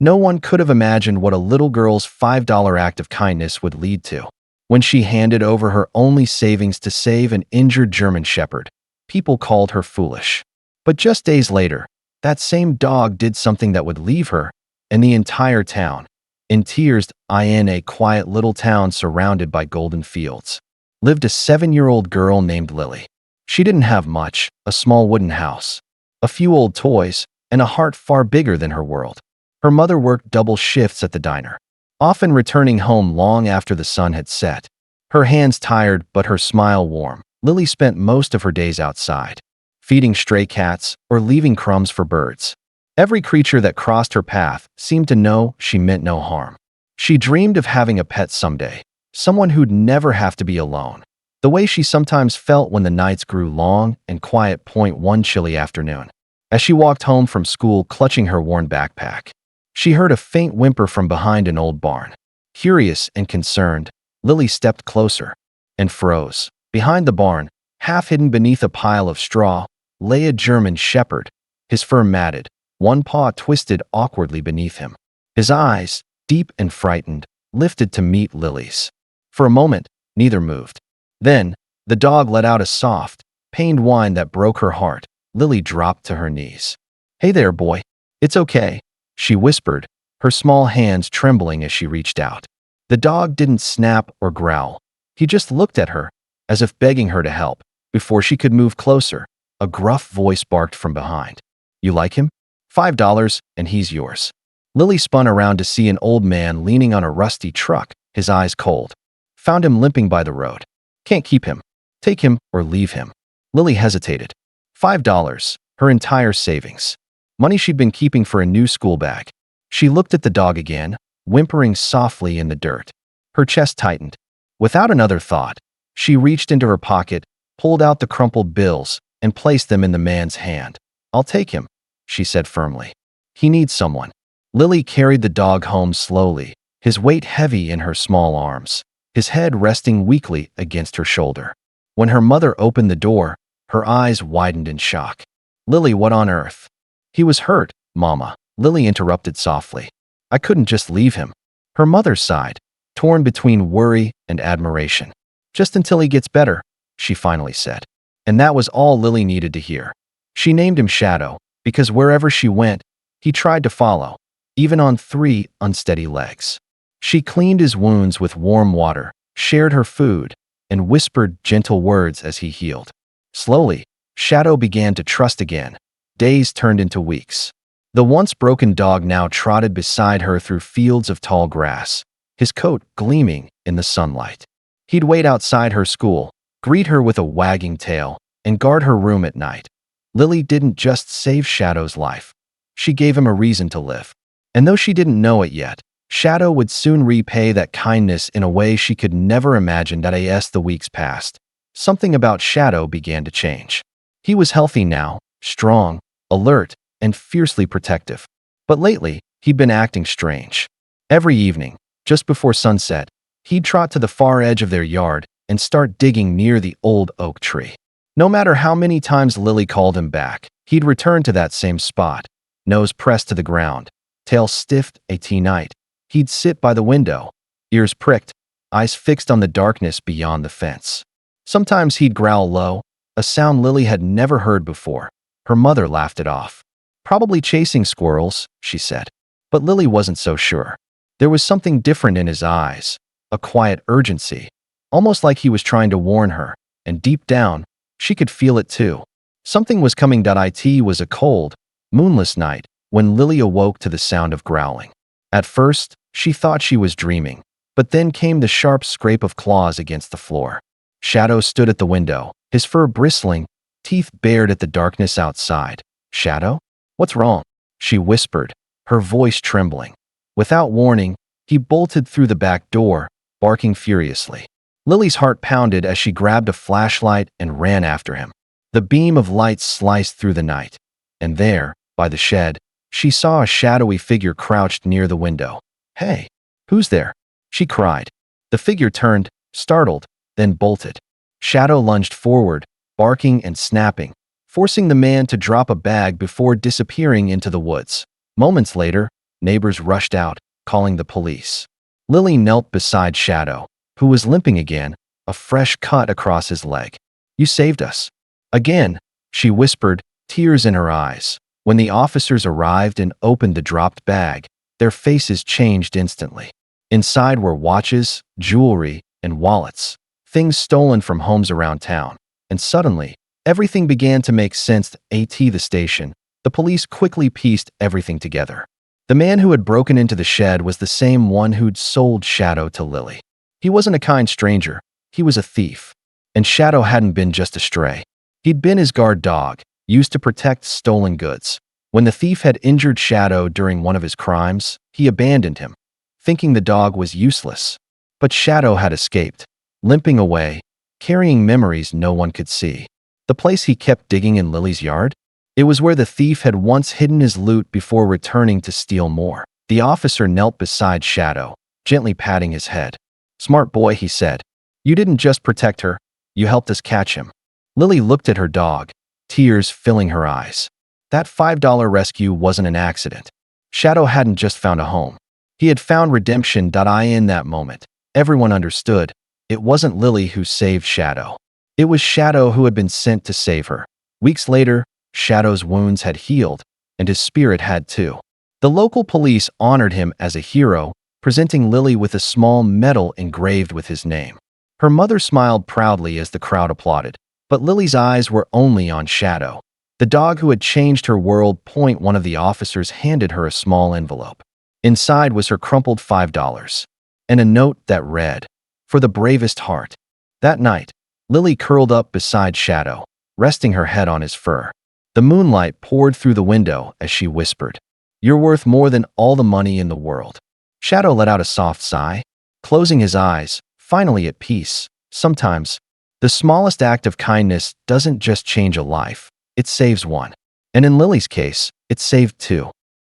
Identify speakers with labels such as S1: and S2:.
S1: No one could have imagined what a little girl's $5 act of kindness would lead to. When she handed over her only savings to save an injured German shepherd, people called her foolish. But just days later, that same dog did something that would leave her and the entire town in tears. In a quiet little town surrounded by golden fields lived a 7-year-old girl named Lily. She didn't have much, a small wooden house, a few old toys, and a heart far bigger than her world. Her mother worked double shifts at the diner, often returning home long after the sun had set. Her hands tired but her smile warm, Lily spent most of her days outside, feeding stray cats or leaving crumbs for birds. Every creature that crossed her path seemed to know she meant no harm. She dreamed of having a pet someday, someone who'd never have to be alone, the way she sometimes felt when the nights grew long and quiet. One chilly afternoon, as she walked home from school clutching her worn backpack, she heard a faint whimper from behind an old barn. Curious and concerned, Lily stepped closer and froze. Behind the barn, half hidden beneath a pile of straw, lay a German shepherd, his fur matted, one paw twisted awkwardly beneath him. His eyes, deep and frightened, lifted to meet Lily's. For a moment, neither moved. Then, the dog let out a soft, pained whine that broke her heart. Lily dropped to her knees. "Hey there, boy. It's okay," she whispered, her small hands trembling as she reached out. The dog didn't snap or growl. He just looked at her, as if begging her to help. Before she could move closer, a gruff voice barked from behind. "You like him? $5 and he's yours." Lily spun around to see an old man leaning on a rusty truck, his eyes cold. "Found him limping by the road. Can't keep him. Take him or leave him." Lily hesitated. $5, her entire savings. Money she'd been keeping for a new school bag. She looked at the dog again, whimpering softly in the dirt. Her chest tightened. Without another thought, she reached into her pocket, pulled out the crumpled bills, and placed them in the man's hand. "I'll take him," she said firmly. "He needs someone." Lily carried the dog home slowly, his weight heavy in her small arms, his head resting weakly against her shoulder. When her mother opened the door, her eyes widened in shock. "Lily, what on earth?" "He was hurt, Mama," Lily interrupted softly. "I couldn't just leave him." Her mother sighed, torn between worry and admiration. "Just until he gets better," she finally said. And that was all Lily needed to hear. She named him Shadow, because wherever she went, he tried to follow, even on 3 unsteady legs. She cleaned his wounds with warm water, shared her food, and whispered gentle words as he healed. Slowly, Shadow began to trust again. Days turned into weeks. The once broken dog now trotted beside her through fields of tall grass, his coat gleaming in the sunlight. He'd wait outside her school, greet her with a wagging tail, and guard her room at night. Lily didn't just save Shadow's life. She gave him a reason to live. And though she didn't know it yet, Shadow would soon repay that kindness in a way she could never imagine. As the weeks passed, something about Shadow began to change. He was healthy now, strong, alert, and fiercely protective. But lately, he'd been acting strange. Every evening, just before sunset, he'd trot to the far edge of their yard and start digging near the old oak tree. No matter how many times Lily called him back, he'd return to that same spot, nose pressed to the ground, tail stiffed. Night, he'd sit by the window, ears pricked, eyes fixed on the darkness beyond the fence. Sometimes he'd growl low, a sound Lily had never heard before. Her mother laughed it off. "Probably chasing squirrels," she said. But Lily wasn't so sure. There was something different in his eyes, a quiet urgency, almost like he was trying to warn her, and deep down, she could feel it too. Something was coming. It was a cold, moonless night when Lily awoke to the sound of growling. At first, she thought she was dreaming, but then came the sharp scrape of claws against the floor. Shadow stood at the window, his fur bristling, teeth bared at the darkness outside. "Shadow? What's wrong?" she whispered, her voice trembling. Without warning, he bolted through the back door, barking furiously. Lily's heart pounded as she grabbed a flashlight and ran after him. The beam of light sliced through the night, and there, by the shed, she saw a shadowy figure crouched near the window. "Hey, who's there?" she cried. The figure turned, startled, then bolted. Shadow lunged forward, barking and snapping, forcing the man to drop a bag before disappearing into the woods. Moments later, Neighbors rushed out, calling the police. Lily knelt beside Shadow, who was limping again, a fresh cut across his leg. "You saved us." "Again," she whispered, tears in her eyes. When the officers arrived and opened the dropped bag, their faces changed instantly. Inside were watches, jewelry, and wallets, things stolen from homes around town. And suddenly, everything began to make sense. At the station, the police quickly pieced everything together. The man who had broken into the shed was the same one who'd sold Shadow to Lily. He wasn't a kind stranger, he was a thief. And Shadow hadn't been just a stray. He'd been his guard dog, used to protect stolen goods. When the thief had injured Shadow during one of his crimes, he abandoned him, thinking the dog was useless. But Shadow had escaped, limping away, carrying memories no one could see. The place he kept digging in Lily's yard? It was where the thief had once hidden his loot before returning to steal more. The officer knelt beside Shadow, gently patting his head. "Smart boy," he said. "You didn't just protect her, you helped us catch him." Lily looked at her dog, tears filling her eyes. That $5 rescue wasn't an accident. Shadow hadn't just found a home. He had found redemption. In that moment, everyone understood. It wasn't Lily who saved Shadow. It was Shadow who had been sent to save her. Weeks later, Shadow's wounds had healed, and his spirit had too. The local police honored him as a hero, presenting Lily with a small medal engraved with his name. Her mother smiled proudly as the crowd applauded, but Lily's eyes were only on Shadow, the dog who had changed her world. One of the officers handed her a small envelope. Inside was her crumpled $5, and a note that read, "For the bravest heart." That night, Lily curled up beside Shadow, resting her head on his fur. The moonlight poured through the window as she whispered, "You're worth more than all the money in the world." Shadow let out a soft sigh, closing his eyes, finally at peace. Sometimes, the smallest act of kindness doesn't just change a life, it saves one. And in Lily's case, it saved two.